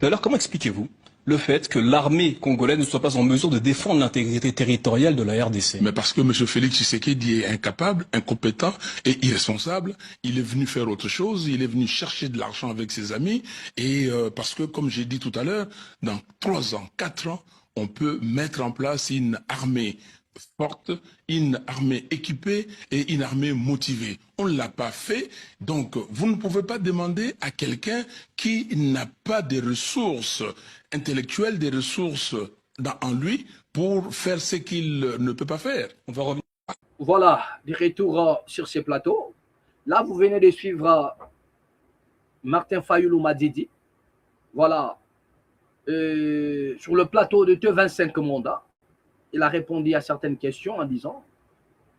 Alors, comment expliquez-vous le fait que l'armée congolaise ne soit pas en mesure de défendre l'intégrité territoriale de la RDC? Mais parce que M. Félix Tshisekedi est incapable, incompétent et irresponsable, il est venu faire autre chose, il est venu chercher de l'argent avec ses amis, et parce que, comme j'ai dit tout à l'heure, dans 3 ans, 4 ans, on peut mettre en place une armée forte, une armée équipée et une armée motivée. On ne l'a pas fait, donc vous ne pouvez pas demander à quelqu'un qui n'a pas des ressources intellectuelles, des ressources en lui pour faire ce qu'il ne peut pas faire. On va revenir. Voilà, des retours sur ces plateaux. Là, vous venez de suivre Martin Fayoulou Madidi. Voilà, sur le plateau de T25 mandats, il a répondu à certaines questions en disant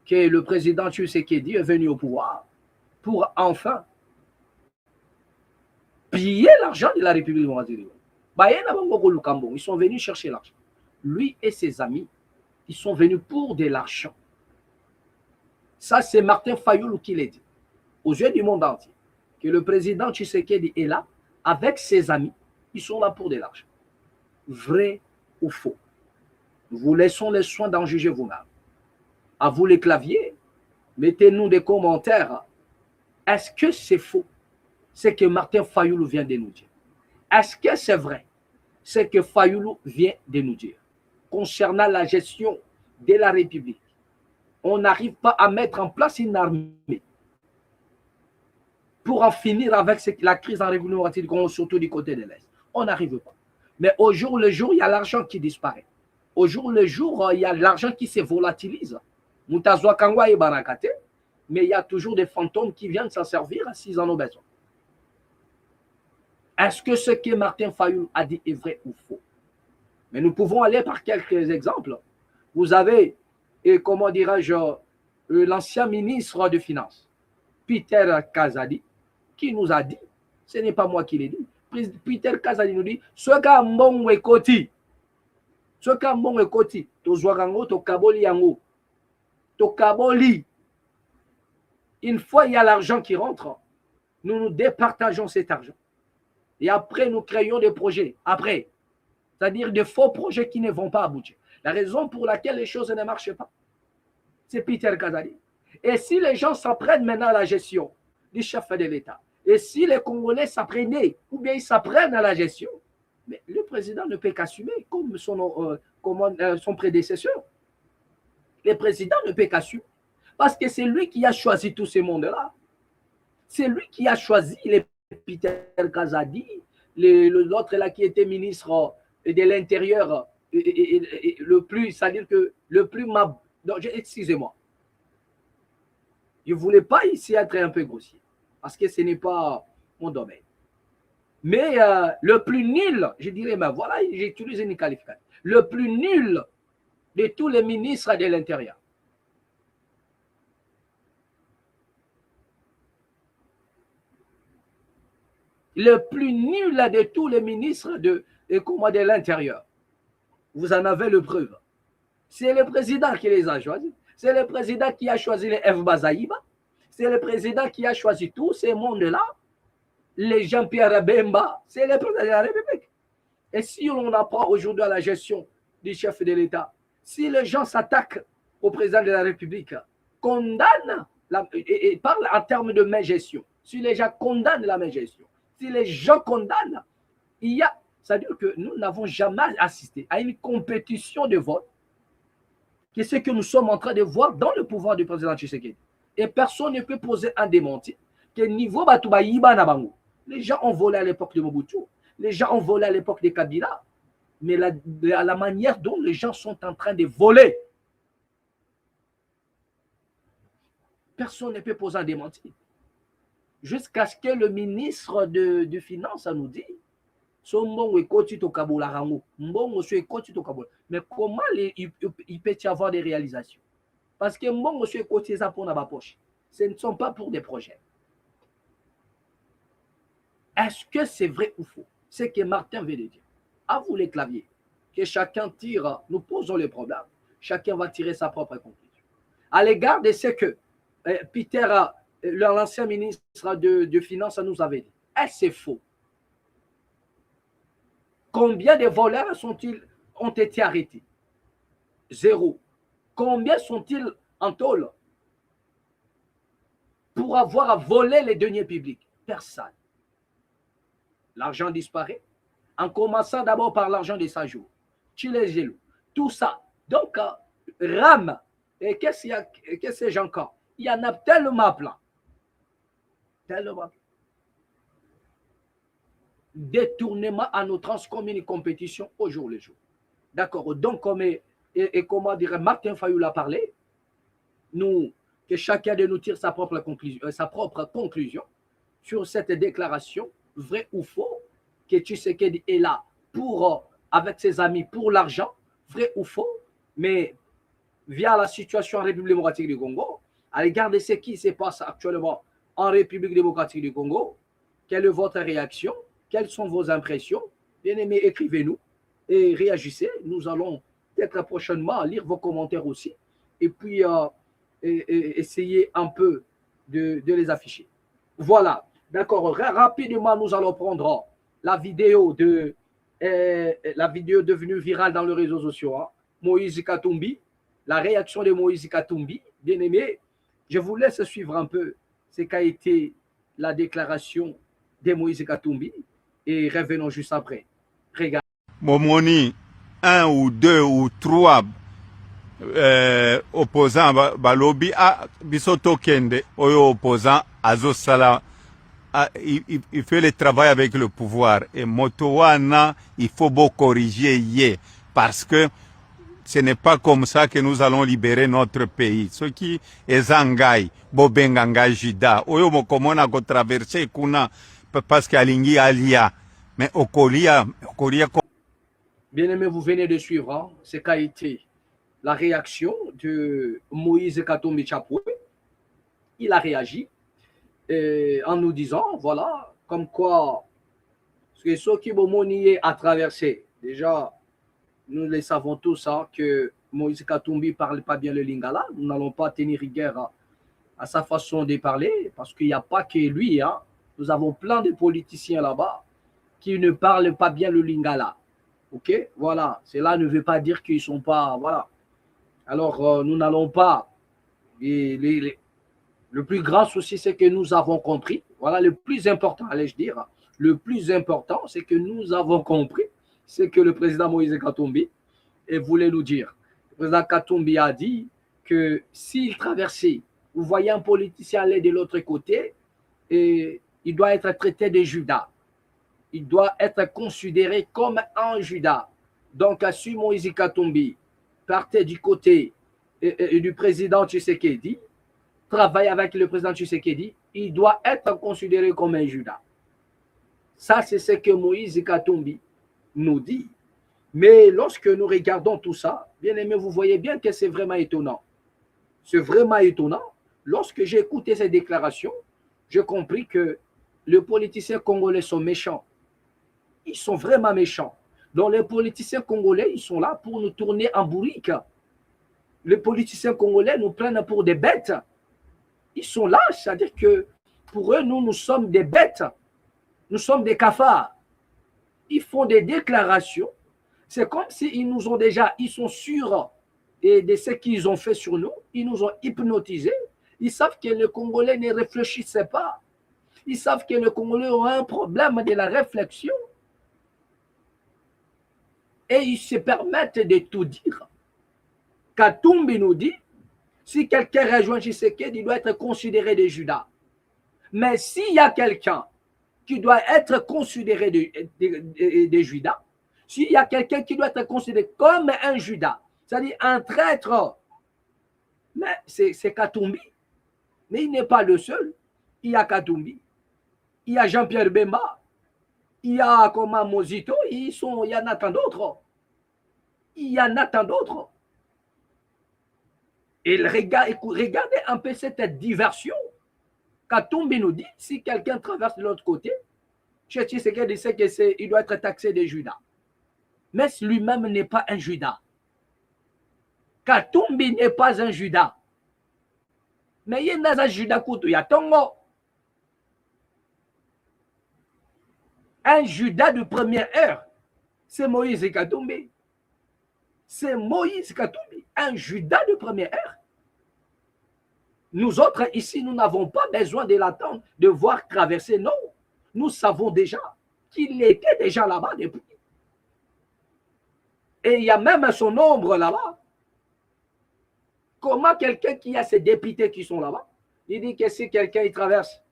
que le président Tshisekedi est venu au pouvoir pour enfin piller l'argent de la République démocratique. Ils sont venus chercher l'argent. Lui et ses amis, ils sont venus pour de l'argent. Ça, c'est Martin Fayoulou qui l'a dit, aux yeux du monde entier, que le président Tshisekedi est là, avec ses amis, ils sont là pour de l'argent. Vrai ou faux? Nous vous laissons les soins d'en juger vous-même. À vous les claviers, mettez-nous des commentaires. Est-ce que c'est faux, ce que Martin Fayoulou vient de nous dire? Est-ce que c'est vrai, ce que Fayoulou vient de nous dire concernant la gestion de la République? On n'arrive pas à mettre en place une armée pour en finir avec la crise en République démocratique, surtout du côté de l'Est. On n'arrive pas. Mais au jour le jour, il y a l'argent qui disparaît. Au jour le jour, il y a l'argent qui se volatilise. Moutazwa Kangwa et Barakate, mais il y a toujours des fantômes qui viennent s'en servir s'ils en ont besoin. Est-ce que ce que Martin Fayoulou a dit est vrai ou faux? Mais nous pouvons aller par quelques exemples. Vous avez, comment dirais-je, l'ancien ministre des Finances, Peter Kazadi, qui nous a dit, ce n'est pas moi qui l'ai dit, Peter Kazadi nous dit, ce qu'a mbon ekoti, ce qu'a mbon ekoti, to zwarango, to kaboli yango, to kaboli. Une fois il y a l'argent qui rentre, nous nous départageons cet argent. Et après, nous créons des projets. Après, c'est-à-dire des faux projets qui ne vont pas aboutir. La raison pour laquelle les choses ne marchent pas, c'est Peter Kazadi. Et si les gens s'apprennent maintenant à la gestion du chef de l'État, et si les Congolais s'apprenaient, ou bien ils s'apprennent à la gestion, mais le président ne peut qu'assumer comme son prédécesseur. Le président ne peut qu'assumer. Parce que c'est lui qui a choisi tous ces mondes-là. C'est lui qui a choisi les Peter Kazadi, l'autre là qui était ministre de l'Intérieur, le plus, c'est-à-dire que le plus excusez-moi. Je ne voulais pas ici être un peu grossier, parce que ce n'est pas mon domaine. Mais le plus nul, je dirais, mais voilà, j'ai utilisé une qualification. Le plus nul de tous les ministres de l'Intérieur. Le plus nul de tous les ministres de l'Intérieur. Vous en avez le preuve. C'est le président qui les a choisis. C'est le président qui a choisi les F. Bazaïba. C'est le président qui a choisi tous ces mondes-là. Les Jean-Pierre Bemba, c'est le président de la République. Et si on apprend aujourd'hui à la gestion du chef de l'État, si les gens s'attaquent au président de la République, condamnent, et parlent en termes de gestion, si les gens condamnent la gestion, si les gens condamnent, il y a, c'est-à-dire que nous n'avons jamais assisté à une compétition de vote, qui est ce que nous sommes en train de voir dans le pouvoir du président Tshisekedi. Et personne ne peut poser un démenti que niveau Batouba Yiba Nabango. Les gens ont volé à l'époque de Mobutu, les gens ont volé à l'époque de Kabila, mais la manière dont les gens sont en train de voler, personne ne peut poser un démenti. Jusqu'à ce que le ministre de Finances nous dit, mais comment il peut y avoir des réalisations? Parce que ce ne sont pas pour des projets. Est-ce que c'est vrai ou faux? C'est ce que Martin veut dire. À vous les claviers, que chacun tire, nous posons les problèmes, chacun va tirer sa propre conclusion. À l'égard de ce que Peter, l'ancien ministre de Finances, nous avait dit, est-ce que c'est faux? Combien de voleurs ont été arrêtés? 0. Combien sont-ils en tôle pour avoir volé les deniers publics? Personne. L'argent disparaît, en commençant d'abord par l'argent des Sajo, Chile, tout ça. Donc, RAM, et qu'est-ce que j'ai encore? Il y en a tellement plein. Tellement. Détournement à nos transcommunes compétition au jour le jour. D'accord. Donc, comment dire, Martin Fayou l'a parlé, que chacun de nous tire sa propre conclusion sur cette déclaration, vrai ou faux, que Tshisekedi est là avec ses amis pour l'argent, vrai ou faux, mais via la situation en République démocratique du Congo, à l'égard de ce qui se passe actuellement en République démocratique du Congo, quelle est votre réaction? Quelles sont vos impressions? Bien aimés, écrivez-nous et réagissez. Nous allons peut-être prochainement lire vos commentaires aussi et puis essayer un peu de les afficher. Voilà. D'accord. Rapidement, nous allons prendre la vidéo devenue virale dans les réseaux sociaux. Hein. Moïse Katumbi, la réaction de Moïse Katumbi. Bien aimé, je vous laisse suivre un peu ce qu'a été la déclaration de Moïse Katumbi et revenons juste après. Regarde. Momoni, 1 ou 2 ou 3 opposants balobi bisoto kende oyo opposant azo sala il fait le travail avec le pouvoir et motowana il faut beau corriger ye parce que ce n'est pas comme ça que nous allons libérer notre pays. Ce qui est zangai bobenganga jida oyo mokomona ko traverser kuna parce qu'alingi alia mais okolia. Bien aimé, vous venez de suivre hein, ce qu'a été la réaction de Moïse Katumbi Chapoué. Il a réagi en nous disant, voilà, comme quoi ce qui Bomonié a traversé, déjà, nous le savons tous hein, que Moïse Katumbi ne parle pas bien le lingala. Nous n'allons pas tenir rigueur à sa façon de parler parce qu'il n'y a pas que lui. Hein. Nous avons plein de politiciens là-bas qui ne parlent pas bien le lingala. Ok, voilà. Cela ne veut pas dire qu'ils ne sont pas. Voilà. Alors, nous n'allons pas. Le plus grand souci, c'est que nous avons compris. Voilà, le plus important, allais-je dire. Le plus important, c'est que nous avons compris ce que le président Moïse Katumbi voulait nous dire. Le président Katumbi a dit que s'il traversait, vous voyez un politicien aller de l'autre côté, et il doit être traité de Judas. Il doit être considéré comme un Judas. Donc, si Moïse Katumbi partait du côté du président Tshisekedi, travaille avec le président Tshisekedi, il doit être considéré comme un Judas. Ça, c'est ce que Moïse Katumbi nous dit. Mais lorsque nous regardons tout ça, bien aimé, vous voyez bien que c'est vraiment étonnant. C'est vraiment étonnant. Lorsque j'ai écouté ces déclarations, j'ai compris que les politiciens congolais sont méchants. Ils sont vraiment méchants. Donc les politiciens congolais, ils sont là pour nous tourner en bourrique. Les politiciens congolais nous prennent pour des bêtes. Ils sont là, c'est-à-dire que pour eux, nous sommes des bêtes. Nous sommes des cafards. Ils font des déclarations. C'est comme s'ils nous ont déjà, ils sont sûrs de ce qu'ils ont fait sur nous. Ils nous ont hypnotisés. Ils savent que les Congolais ne réfléchissaient pas. Ils savent que les Congolais ont un problème de la réflexion. Et ils se permettent de tout dire. Katumbi nous dit, si quelqu'un rejoint Tshisekedi, il doit être considéré de Judas. Mais s'il y a quelqu'un qui doit être considéré de Judas, s'il y a quelqu'un qui doit être considéré comme un Judas, c'est-à-dire un traître, mais c'est Katumbi. Mais il n'est pas le seul. Il y a Katumbi, il y a Jean-Pierre Bemba, il y a comment Mozito, il y en a tant d'autres. Il y en a tant d'autres. Et regardez un peu cette diversion. Katumbi nous dit, si quelqu'un traverse de l'autre côté, Tshisekedi sait qu'il doit être taxé de Judas. Mais lui-même n'est pas un Judas. Katumbi n'est pas un Judas. Mais il y a un Judas, il y a Tongo. Un Judas de première heure. C'est Moïse Katumbi. C'est Moïse Katumbi, un Judas de première ère. Nous autres, ici, nous n'avons pas besoin de l'attendre, de voir traverser. Non, nous savons déjà qu'il était déjà là-bas depuis. Et il y a même son ombre là-bas. Comment quelqu'un qui a ses députés qui sont là-bas, il dit que si quelqu'un il traverse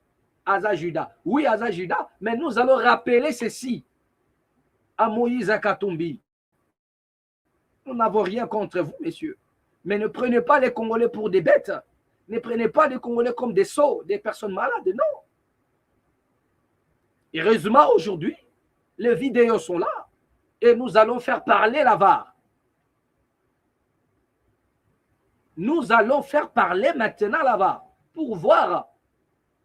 Asa Juda, oui, Asa Juda, mais nous allons rappeler ceci à Moïse Katumbi. Nous n'avons rien contre vous, messieurs. Mais ne prenez pas les Congolais pour des bêtes. Ne prenez pas les Congolais comme des sots, des personnes malades. Non. Heureusement, aujourd'hui, les vidéos sont là et nous allons faire parler la VAR. Nous allons faire parler maintenant la VAR pour voir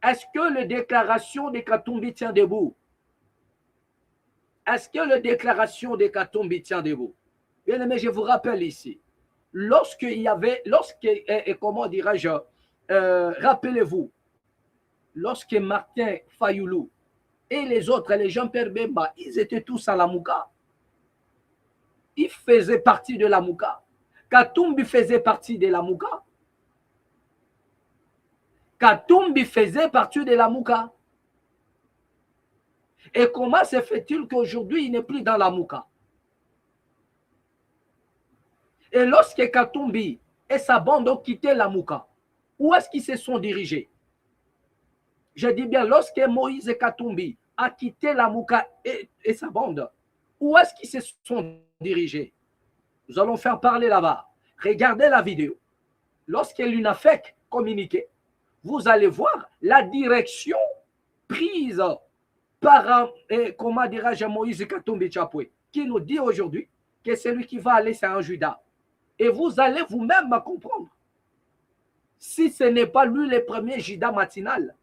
est-ce que la déclaration de Katumbi tient debout. Est-ce que la déclaration de Katumbi tient debout? Bien aimé, je vous rappelle ici, comment dirais-je, rappelez-vous, lorsque Martin Fayoulou et les autres, les Jean-Pierre Bemba, ils étaient tous à la Mouka. Ils faisaient partie de la Mouka. Katumbi faisait partie de la Mouka. Katumbi faisait partie de la Mouka. Et comment se fait-il qu'aujourd'hui, il n'est plus dans la Mouka? Et lorsque Katumbi et sa bande ont quitté la Mouka, où est-ce qu'ils se sont dirigés? Je dis bien, lorsque Moïse Katumbi a quitté la Mouka et sa bande, où est-ce qu'ils se sont dirigés? Nous allons faire parler là-bas. Regardez la vidéo. Lorsque l'UNAFEC communiquait, vous allez voir la direction prise par, comment dirais-je, Moïse Katumbi Chapwe, qui nous dit aujourd'hui que celui qui va aller, c'est un Judas. Et vous allez vous-même comprendre. Si ce n'est pas lui le premier Judas matinal,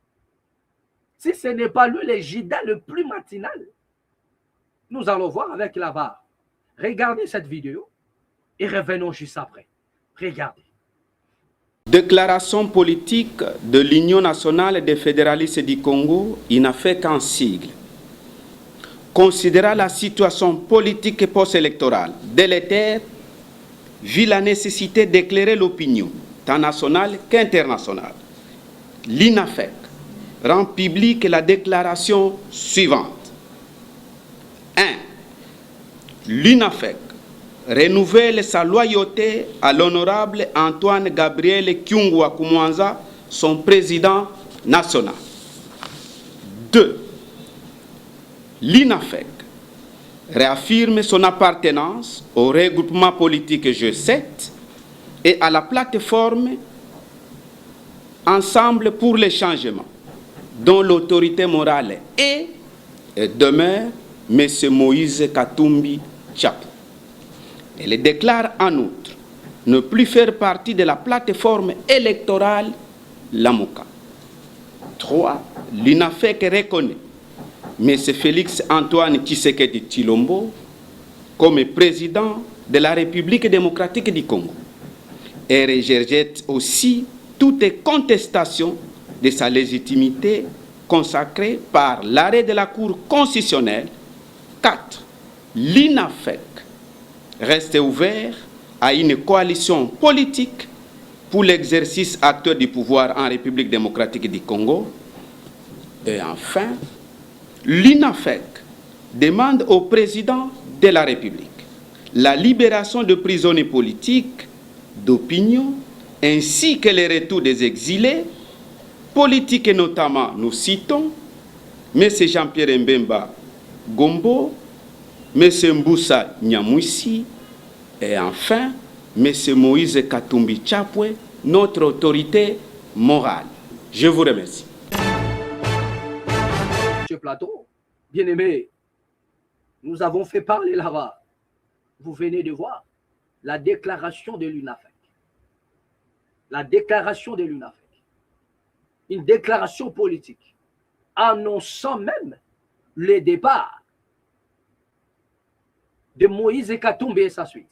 si ce n'est pas lui le Judas le plus matinal, nous allons voir avec la VAR. Regardez cette vidéo et revenons juste après. Regardez. Déclaration politique de l'Union nationale des fédéralistes du Congo, il n'a fait qu'un sigle. Considérant la situation politique post-électorale délétère, vu la nécessité d'éclairer l'opinion, tant nationale qu'internationale, l'INAFEC rend publique la déclaration suivante. 1. L'INAFEC renouvelle sa loyauté à l'honorable Antoine Gabriel Kyungwa Kumwanza, son président national. 2. L'INAFEC réaffirme son appartenance au regroupement politique G7 et à la plateforme Ensemble pour les changements, dont l'autorité morale est et demeure M. Moïse Katumbi Chapwe. Elle déclare en outre ne plus faire partie de la plateforme électorale Lamuka. 3. L'INAFEC reconnaît M. Félix Antoine Tshisekedi Tshilombo comme président de la République démocratique du Congo et rejette aussi toute contestation de sa légitimité consacrée par l'arrêt de la Cour constitutionnelle. 4. L'INAFEC reste ouvert à une coalition politique pour l'exercice actuel du pouvoir en République démocratique du Congo. Et enfin, l'INAFEC demande au président de la République la libération de prisonniers politiques, d'opinion, ainsi que le retour des exilés politiques, et notamment, nous citons, M. Jean-Pierre Mbemba Gombo, M. Mboussa Nyamwisi, et enfin, M. Moïse Katumbi Chapwe, notre autorité morale. Je vous remercie. Monsieur Plateau, bien aimé, nous avons fait parler là-bas. Vous venez de voir la déclaration de l'UNAFEC. La déclaration de l'UNAFEC. Une déclaration politique annonçant même le départ de Moïse Katumbi et sa suite.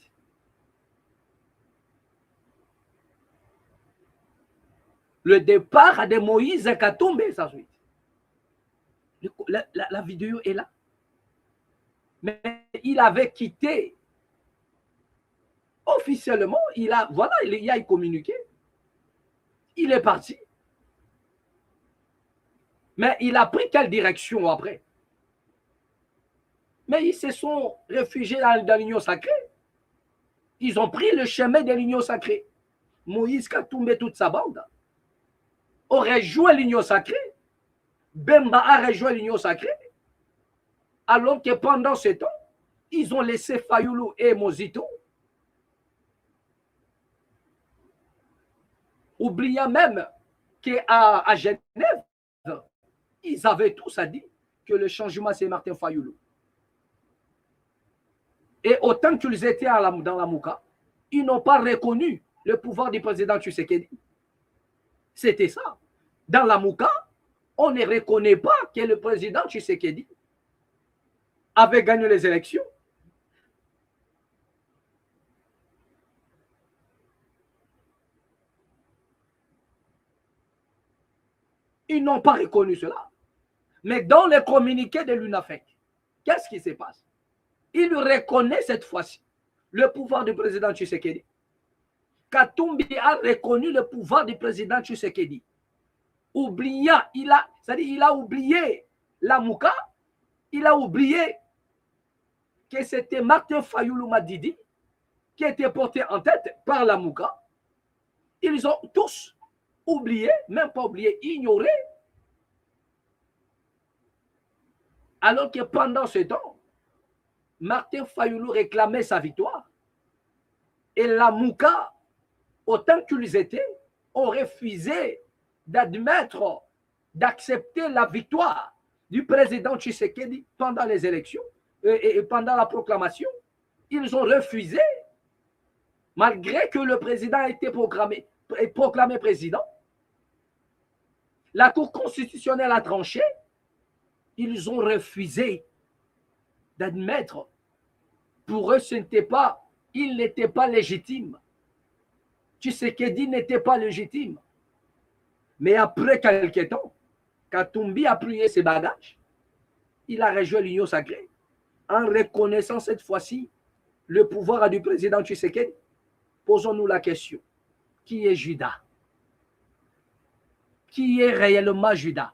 Le départ de Moïse Katumbi et sa suite. La vidéo est là. Mais il avait quitté officiellement, il a communiqué. Il est parti. Mais il a pris quelle direction après? Mais ils se sont réfugiés dans l'union sacrée. Ils ont pris le chemin de l'union sacrée. Moïse Katumbe et toute sa bande auraient joué l'union sacrée. Bemba a rejoint l'union sacrée. Alors que pendant ce temps, ils ont laissé Fayoulou et Mozito, oubliant même qu'à Genève, ils avaient tous à dire que le changement, c'est Martin Fayoulou. Et autant qu'ils étaient dans la Mouka, ils n'ont pas reconnu le pouvoir du président Tshisekedi. C'était ça. Dans la Mouka, on ne reconnaît pas que le président Tshisekedi avait gagné les élections. Ils n'ont pas reconnu cela. Mais dans les communiqués de l'UNAFEC, qu'est-ce qui se passe? Il reconnaît cette fois-ci le pouvoir du président Tshisekedi. Katumbi a reconnu le pouvoir du président Tshisekedi. Oubliant, il a oublié la Mouka, il a oublié que c'était Martin Fayoulou Madidi qui était porté en tête par la Mouka. Ils ont tous oublié, même pas oublié, ignoré. Alors que pendant ce temps, Martin Fayoulou réclamait sa victoire. Et la Mouka, autant qu'ils étaient, ont refusé d'admettre, d'accepter la victoire du président Tshisekedi pendant les élections et pendant la proclamation. Ils ont refusé, malgré que le président a été proclamé président. La Cour constitutionnelle a tranché. Ils ont refusé d'admettre. Pour eux, il n'était pas légitime. Tshisekedi n'était pas légitime. Mais après quelques temps, Katumbi a plié ses bagages. Il a rejoint l'union sacrée en reconnaissant cette fois-ci le pouvoir du président Tshisekedi. Posons-nous la question. Qui est Judas? Qui est réellement Judas?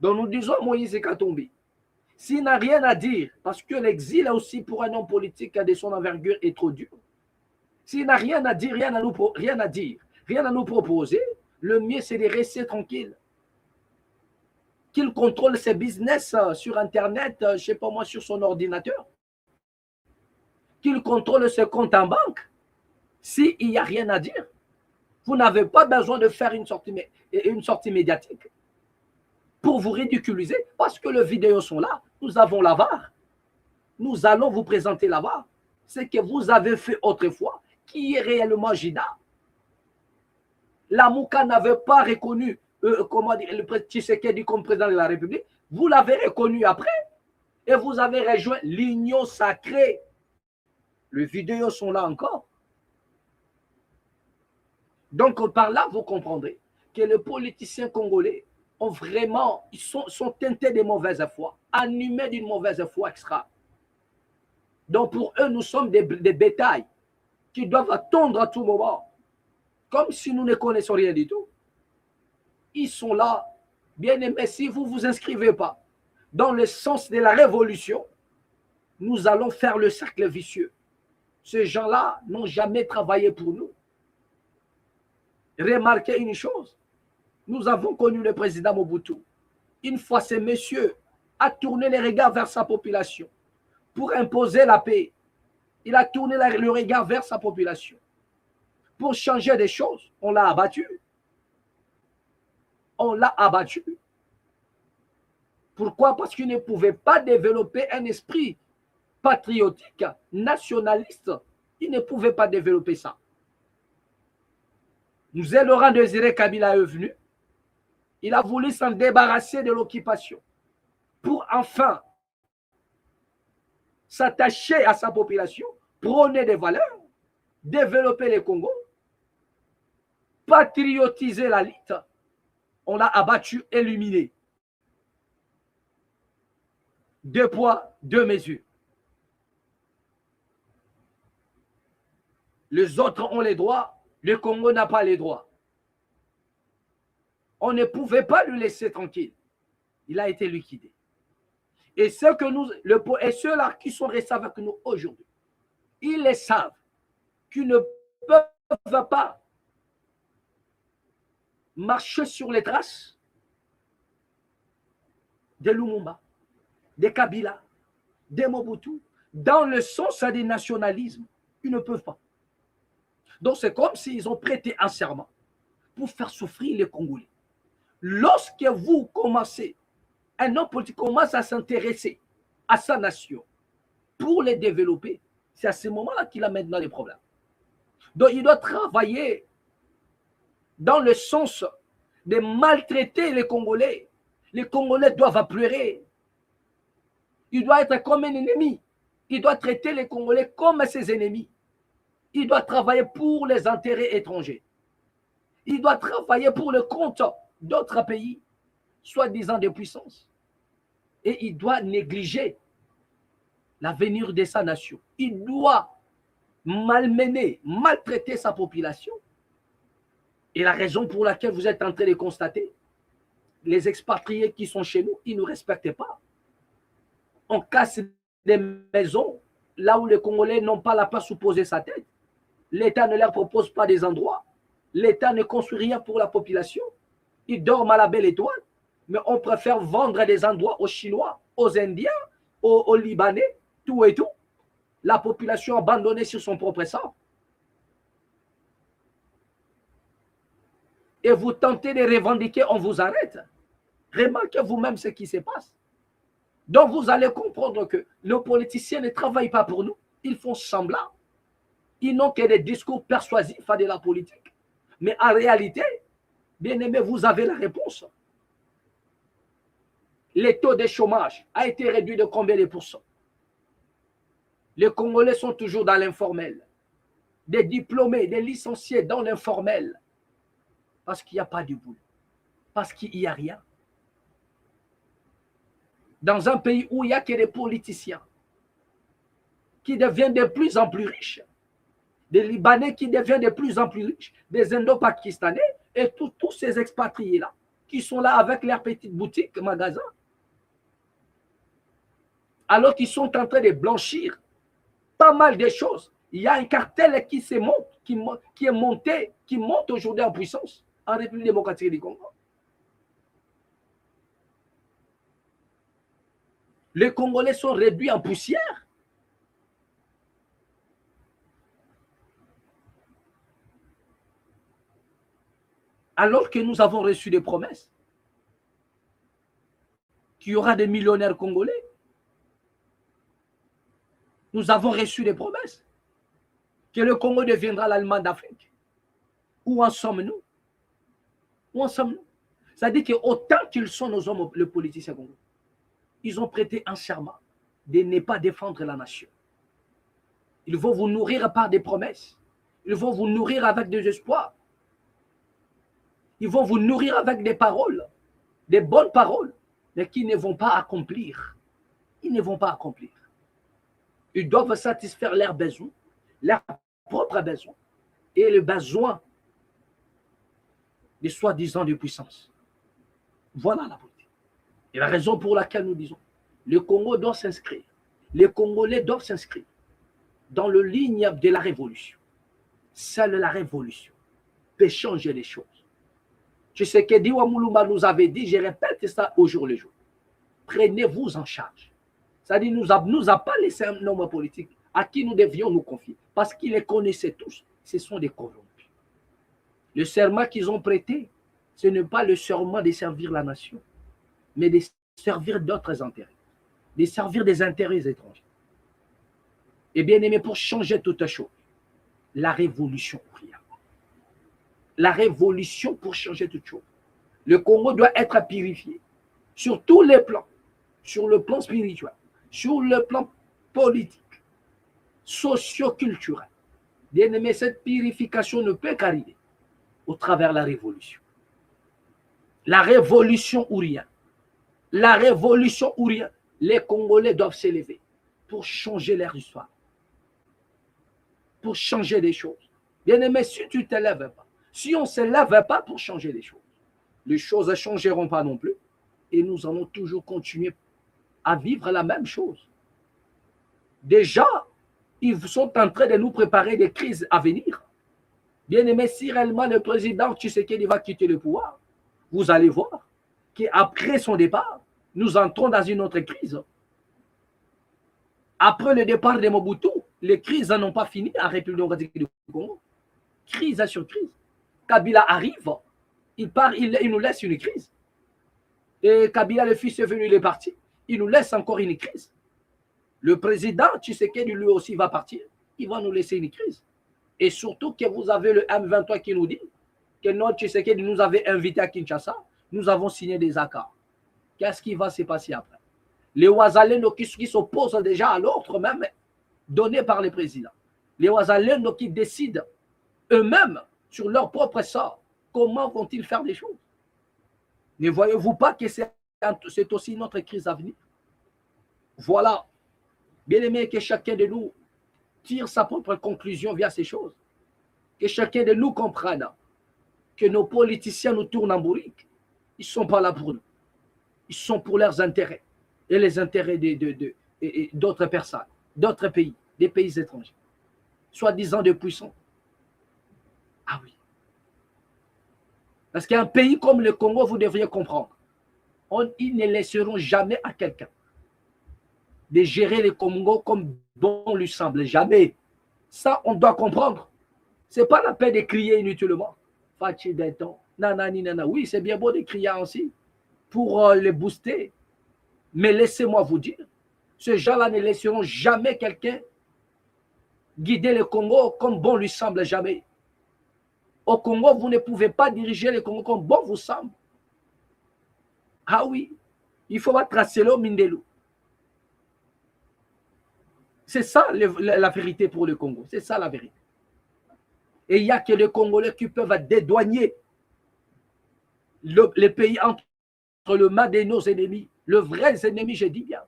Donc nous disons Moïse Katumbi. S'il n'a rien à dire, parce que l'exil aussi pour un homme politique de son envergure est trop dur, s'il n'a rien à dire, rien à nous proposer, le mieux c'est de rester tranquille. Qu'il contrôle ses business sur Internet, je ne sais pas moi, sur son ordinateur. Qu'il contrôle ses comptes en banque. S'il n'y a rien à dire, vous n'avez pas besoin de faire une sortie médiatique pour vous ridiculiser, parce que les vidéos sont là. Nous avons la VAR. Nous allons vous présenter la VAR. Ce que vous avez fait autrefois, qui est réellement Judas. La Mouka n'avait pas reconnu le Tshisekedi comme président de la République. Vous l'avez reconnu après et vous avez rejoint l'union sacrée. Les vidéos sont là encore. Donc par là, vous comprendrez que les politiciens congolais ont vraiment, ils sont teintés de mauvaise foi, animés d'une mauvaise foi extra. Donc pour eux, nous sommes des bétails qui doivent attendre à tout moment, comme si nous ne connaissons rien du tout. Ils sont là, bien aimés, si vous ne vous inscrivez pas dans le sens de la révolution, nous allons faire le cercle vicieux. Ces gens-là n'ont jamais travaillé pour nous. Remarquez une chose, nous avons connu le président Mobutu. Une fois ce monsieur a tourné les regards vers sa population pour imposer la paix. Il a tourné le regard vers sa population. Pour changer des choses, on l'a abattu. On l'a abattu. Pourquoi? Parce qu'il ne pouvait pas développer un esprit patriotique, nationaliste. Il ne pouvait pas développer ça. Nous, Laurent Désiré Kabila est venu. Il a voulu s'en débarrasser de l'occupation pour enfin s'attacher à sa population, prôner des valeurs, développer le Congo, patriotiser la lutte. On l'a abattu, éliminé. 2 poids, 2 mesures. Les autres ont les droits, le Congo n'a pas les droits. On ne pouvait pas le laisser tranquille. Il a été liquidé. Et ceux-là qui sont restés avec nous aujourd'hui, ils les savent qu'ils ne peuvent pas marcher sur les traces de Lumumba, de Kabila, de Mobutu, dans le sens du nationalisme. Ils ne peuvent pas. Donc c'est comme s'ils ont prêté un serment pour faire souffrir les Congolais. Lorsque vous commencez, un homme politique commence à s'intéresser à sa nation pour les développer, c'est à ce moment-là qu'il a maintenant les problèmes. Donc il doit travailler dans le sens de maltraiter les Congolais. Les Congolais doivent pleurer. Il doit être comme un ennemi. Il doit traiter les Congolais comme ses ennemis. Il doit travailler pour les intérêts étrangers. Il doit travailler pour le compte d'autres pays, soi-disant de puissance. Et il doit négliger l'avenir de sa nation. Il doit malmener, maltraiter sa population. Et la raison pour laquelle vous êtes en train de constater, les expatriés qui sont chez nous, ils ne nous respectent pas. On casse des maisons là où les Congolais n'ont pas la place où poser sa tête. L'État ne leur propose pas des endroits. L'État ne construit rien pour la population. Ils dorment à la belle étoile. Mais on préfère vendre des endroits aux Chinois, aux Indiens, aux Libanais, tout et tout. La population abandonnée sur son propre sort. Et vous tentez de revendiquer, on vous arrête. Remarquez vous-même ce qui se passe. Donc vous allez comprendre que nos politiciens ne travaillent pas pour nous. Ils font semblant. Ils n'ont que des discours persuasifs à de la politique. Mais en réalité, bien aimé, vous avez la réponse. Le taux de chômage a été réduit de combien de pourcents? Les Congolais sont toujours dans l'informel. Des diplômés, des licenciés dans l'informel. Parce qu'il n'y a pas de boulot. Parce qu'il n'y a rien. Dans un pays où il n'y a que des politiciens qui deviennent de plus en plus riches, des Libanais qui deviennent de plus en plus riches, des Indo-Pakistanais et tous ces expatriés-là qui sont là avec leurs petites boutiques, magasins, alors qu'ils sont en train de blanchir pas mal de choses. Il y a un cartel qui monte aujourd'hui en puissance en République démocratique du Congo. Les Congolais sont réduits en poussière. Alors que nous avons reçu des promesses qu'il y aura des millionnaires congolais. Nous avons reçu des promesses que le Congo deviendra l'Allemagne d'Afrique. Où en sommes-nous? Où en sommes-nous? C'est-à-dire qu'autant qu'ils sont nos hommes, les politiciens congolais, ils ont prêté un serment de ne pas défendre la nation. Ils vont vous nourrir par des promesses. Ils vont vous nourrir avec des espoirs. Ils vont vous nourrir avec des paroles, des bonnes paroles, mais qui ne vont pas accomplir. Ils ne vont pas accomplir. Ils doivent satisfaire leurs besoins, leurs propres besoins, et le besoin des soi-disant de puissance. Voilà la politique. Et la raison pour laquelle nous disons, le Congo doit s'inscrire, les Congolais doivent s'inscrire dans le ligne de la révolution. Seule la révolution peut changer les choses. C'est ce que Diwa Mulumba nous avait dit, je répète ça au jour le jour. Prenez-vous en charge. C'est-à-dire, nous a pas laissé un homme politique à qui nous devions nous confier, parce qu'ils les connaissaient tous. Ce sont des corrompus. Le serment qu'ils ont prêté, ce n'est pas le serment de servir la nation, mais de servir d'autres intérêts, de servir des intérêts étrangers. Et bien aimé, pour changer toute chose, la révolution ou rien. La révolution pour changer toute chose. Le Congo doit être purifié sur tous les plans, sur le plan spirituel, sur le plan politique, socio-culturel. Bien aimé, cette purification ne peut qu'arriver au travers de la révolution. La révolution ou rien. La révolution ou rien. Les Congolais doivent s'élever pour changer leur histoire, pour changer les choses. Bien-aimé, si tu ne te lèves pas, si on ne se lève pas pour changer les choses ne changeront pas non plus. Et nous allons toujours continuer à vivre la même chose. Déjà, ils sont en train de nous préparer des crises à venir. Bien-aimé, si réellement le président Tshisekedi va quitter le pouvoir, vous allez voir qu'après son départ, nous entrons dans une autre crise. Après le départ de Mobutu, les crises n'ont pas fini en République démocratique du Congo. Crise sur crise. Kabila arrive, il part, il nous laisse une crise. Et Kabila, le fils est venu, il est parti. Il nous laisse encore une crise. Le président Tshisekedi, lui aussi, va partir. Il va nous laisser une crise. Et surtout que vous avez le M23 qui nous dit que notre Tshisekedi nous avait invités à Kinshasa. Nous avons signé des accords. Qu'est-ce qui va se passer après? Les Ouazalendo qui s'opposent déjà à l'ordre même donné par le président. Les Ouazalendo qui décident eux-mêmes sur leur propre sort. Comment vont-ils faire des choses? Ne voyez-vous pas que c'est aussi notre crise à venir? Voilà. Bien aimé, que chacun de nous tire sa propre conclusion via ces choses. Que chacun de nous comprenne que nos politiciens nous tournent en bourrique. Ils ne sont pas là pour nous. Ils sont pour leurs intérêts et les intérêts d'autres personnes, d'autres pays, des pays étrangers, soi-disant de puissants. Ah oui. Parce qu'un pays comme le Congo, vous devriez comprendre, ils ne laisseront jamais à quelqu'un de gérer le Congo comme bon lui semble. Jamais. Ça, on doit comprendre. Ce n'est pas la peine de crier inutilement. Fachi Denton, nanani, nana. Oui, c'est bien beau de crier aussi pour les booster. Mais laissez-moi vous dire, ces gens-là ne laisseront jamais quelqu'un guider le Congo comme bon lui semble. Jamais. Au Congo, vous ne pouvez pas diriger le Congo comme bon vous semble. Ah oui, il faut tracer le Mindelo. C'est ça la vérité pour le Congo. C'est ça la vérité. Et il n'y a que les Congolais qui peuvent dédouaner les pays entre le main de nos ennemis. Le vrai ennemi, je dis bien.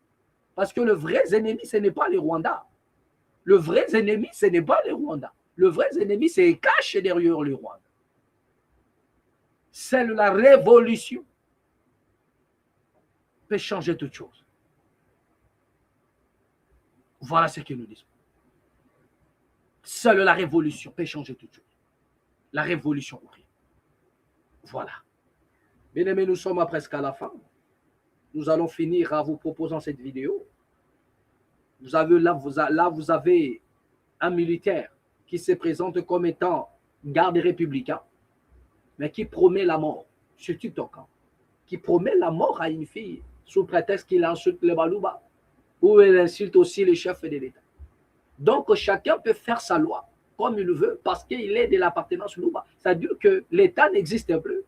Parce que le vrai ennemi, ce n'est pas le Rwanda. Le vrai ennemi, ce n'est pas le Rwanda. Le vrai ennemi, c'est caché derrière le Rwanda. C'est la révolution peut changer toute chose. Voilà ce que nous disons. Seule la révolution peut changer toute chose. La révolution ou rien. Voilà. Bien aimés, nous sommes presque à la fin. Nous allons finir en vous proposant cette vidéo. Vous avez un militaire qui se présente comme étant garde républicain, mais qui promet la mort sur TikTok. Qui promet la mort à une fille sous prétexte qu'il insulte le Balouba ou il insulte aussi les chefs de l'État. Donc, chacun peut faire sa loi comme il le veut parce qu'il est de l'appartenance Louba. C'est-à-dire que l'État n'existe plus.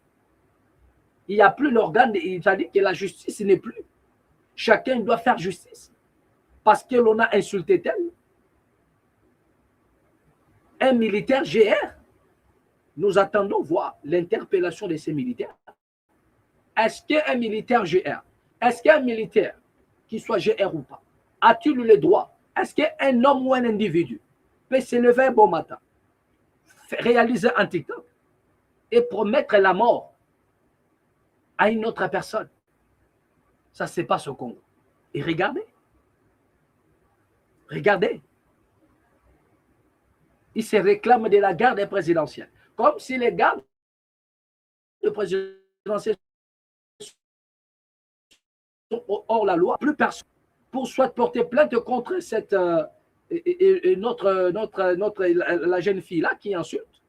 Il n'y a plus l'organe, c'est-à-dire que la justice n'est plus. Chacun doit faire justice parce que l'on a insulté tel. Un militaire GR, nous attendons voir l'interpellation de ces militaires. Est-ce qu'un militaire GR, est-ce qu'un militaire, qu'il soit GR ou pas, a-t-il le droit? Est-ce qu'un homme ou un individu peut se lever un bon matin, réaliser un TikTok et promettre la mort à une autre personne? Ça se passe au Congo. Et regardez. Regardez. Ils se réclament de la garde présidentielle. Comme si les gardes présidentielles sont hors la loi, plus personne pour soit porter plainte contre cette la jeune fille là qui insulte.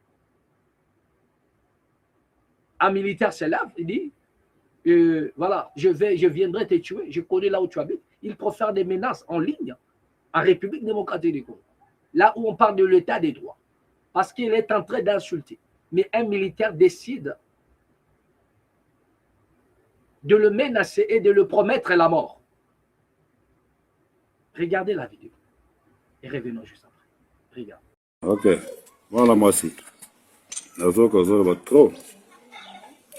Un militaire se lève, il dit voilà, je viendrai te tuer, je connais là où tu habites. Il profère des menaces en ligne en République démocratique du Congo, là où on parle de l'état des droits, parce qu'il est en train d'insulter. Mais un militaire décide de le menacer et de le promettre la mort. Regardez la vidéo et revenons juste après. Regarde. Ok, voilà moi aussi. Nazokozoloba trop.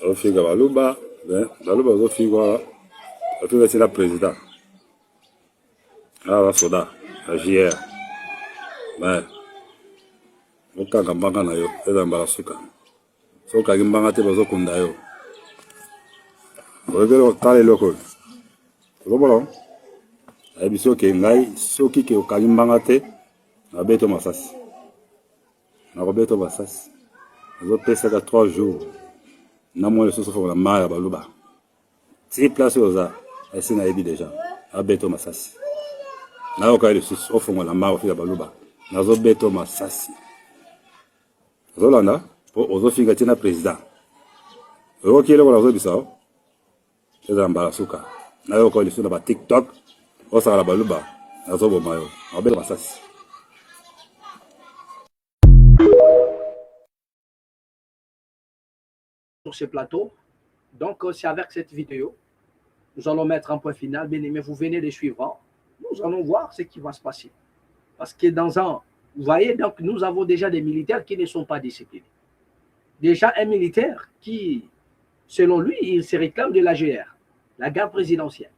Ofiga baluba, baluba ozofiga atuka la président. Ah, soda, la JR. Mais okanga mbanga na yo eza mbala suka so okangi mbanga te bazokunda yo oyebeli otala eloko oyo ozomona ayebi soki ngai soki ke okangi mbanga te nabeto masasi nakobeto masasi nazopesaka 3 jours na mwa lisusu fongola mai ya baluba ti place oyo oza esi nayebi deja abeto masasi nayoka lisusu ofongola mai ofika baluba nazobeto masasi ozolanda mpo ozofinga ti na président oyoki eloko nazobisa o ezala mbala suka nayoka lisusu na batiktok osakala baluba nazoboma yo nakobeto masasi. Sur ce plateau. Donc, c'est avec cette vidéo, nous allons mettre un point final. Bien aimé, vous venez de suivre. Nous allons voir ce qui va se passer. Parce que dans un... Vous voyez, donc, nous avons déjà des militaires qui ne sont pas disciplinés. Déjà, un militaire qui, selon lui, il se réclame de la GR, la garde présidentielle.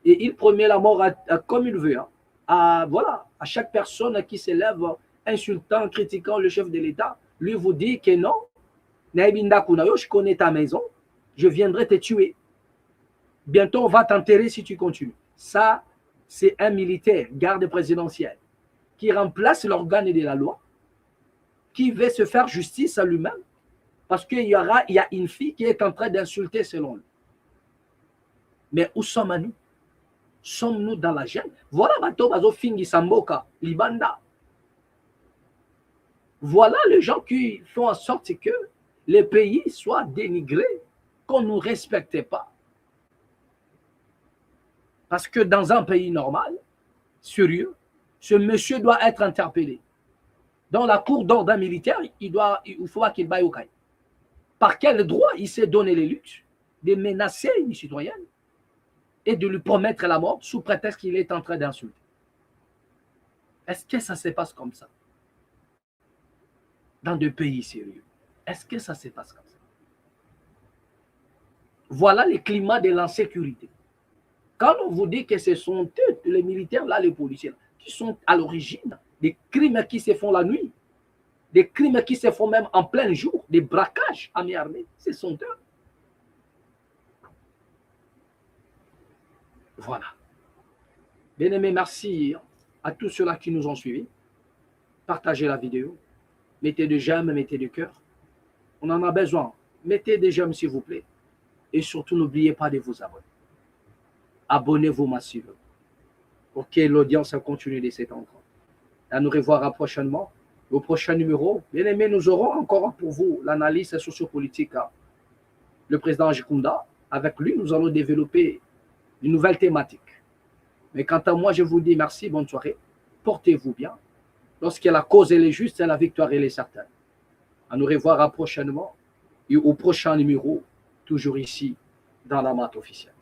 Et il promet la mort comme il veut. Voilà, à chaque personne qui s'élève insultant, critiquant le chef de l'État, lui vous dit que non, je connais ta maison, je viendrai te tuer. Bientôt, on va t'enterrer si tu continues. Ça, c'est un militaire, garde présidentielle, qui remplace l'organe de la loi, qui veut se faire justice à lui-même, parce qu'il y a une fille qui est en train d'insulter selon lui. Mais où sommes nous? Sommes-nous dans la gêne? Voilà, Bato Fingi Samboka, Libanda. Voilà les gens qui font en sorte que les pays soient dénigrés, qu'on ne nous respecte pas. Parce que dans un pays normal, sérieux, ce monsieur doit être interpellé. Dans la cour d'ordre militaire, il faut qu'il baille au caille. Par quel droit il s'est donné les luttes de menacer une citoyenne et de lui promettre la mort sous prétexte qu'il est en train d'insulter? Est-ce que ça se passe comme ça? Dans des pays sérieux. Est-ce que ça se passe comme ça? Voilà le climat de l'insécurité. Quand on vous dit que ce sont eux, les militaires, là, les policiers, là, qui sont à l'origine des crimes qui se font la nuit, des crimes qui se font même en plein jour, des braquages à main armée, ce sont eux. Voilà. Bien aimé, merci à tous ceux-là qui nous ont suivis. Partagez la vidéo. Mettez des j'aime, mettez des cœurs. On en a besoin. Mettez des j'aime, s'il vous plaît. Et surtout, n'oubliez pas de vous abonner. Abonnez-vous massivement pour que l'audience continue de s'étendre. À nous revoir prochainement. Au prochain numéro, bien aimé, nous aurons encore pour vous l'analyse sociopolitique. Le président Jikunda, avec lui, nous allons développer une nouvelle thématique. Mais quant à moi, je vous dis merci, bonne soirée. Portez-vous bien. Lorsque la cause elle est juste, la victoire elle est certaine. À nous revoir prochainement et au prochain numéro, toujours ici dans la Mat officielle.